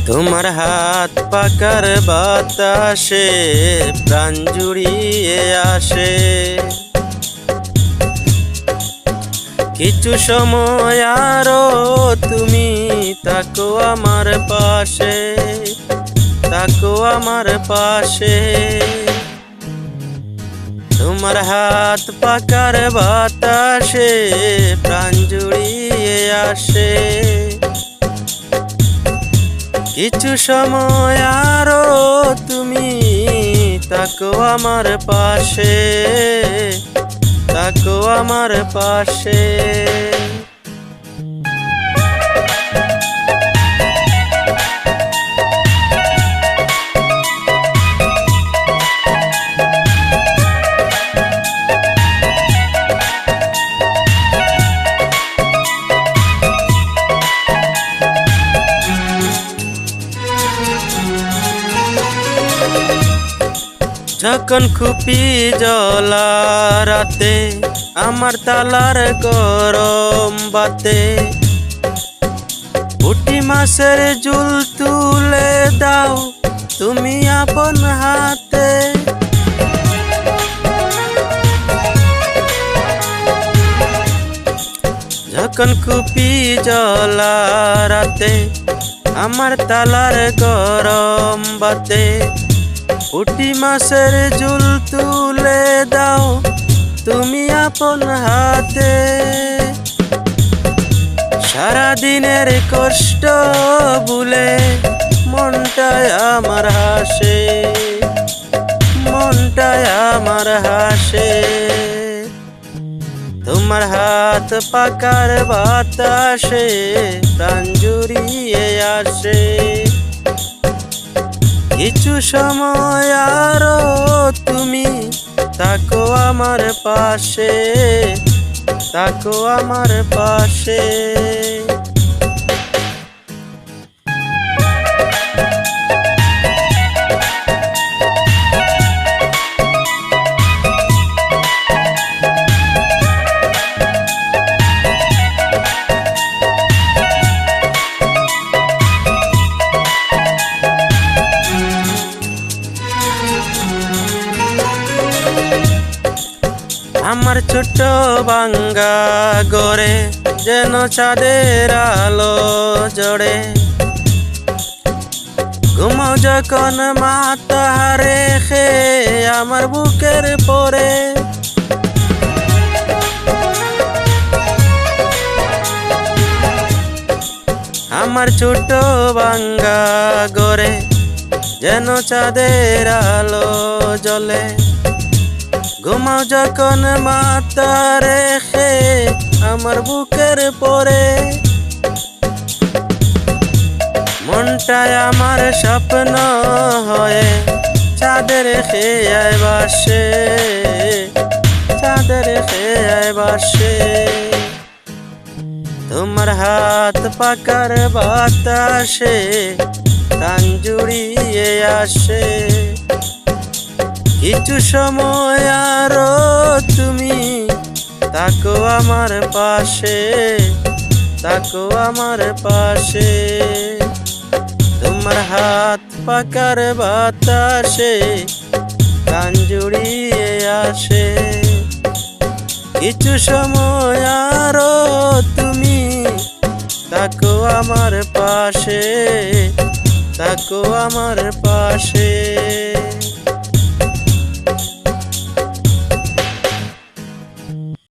তোমার হাত পাকার বাতাসে প্রাণ জুড়িয়ে আসে, কিছু সময় আরো তুমি থাকো আমার পাশে, থাকো আমার পাশে। তোমার হাত পাকার বাতাসে প্রাণ জুড়িয়ে আসে, কিছু সময় আরো তুমি থাকো আমার পাশে, থাকো আমার পাশে। যখন খুপি জ্বলা রাতে আমার তালার গরম বাতে, পুঁটি মাছের ঝুল তুলে দাও তুমি আপন হাতে। যখন খুপি জ্বলা রাতে আমার তালার গরম বাতে, পুঁটি মাছের ঝুল তুলে দাও তুমি আপন হাতে। সারাদিনের কষ্ট ভুলে মনটায় আমার হাসে, মনটায় আমার হাসে। তোমার হাত পাকার বাতাসে প্রাণ জুড়িয়ে আসে, কিছু সময় আরো তুমি থাকো আমার পাশে, থাকো আমার পাশে। আমার ছোট ভাঙ্গা ঘরে যেন চাঁদের আলো জড়ে, ঘুমাও যখন মাথা রেখে আমার বুকের পরে। আমার ছোট ভাঙ্গা ঘরে যেন চাঁদের আলো জ্বলে, ঘুমাও যখন মাথা রেখে আমার বুকের পরে। মনটায় আমার স্বপ্ন হয়ে চাঁদের খেয়ায় বাসে, চাঁদের খেয়ায় বাসে। তোমার হাত পাকার বাতাসে প্রাণ জুড়িয়ে আসে, কিছু সময় আরো তুমি থাকো আমার পাশে, থাকো আমার পাশে। তোমার হাত পাকার বাতাসে প্রাণ জুড়িয়ে আসে, কিছু সময় আরো তুমি থাকো আমার পাশে, থাকো আমার পাশে।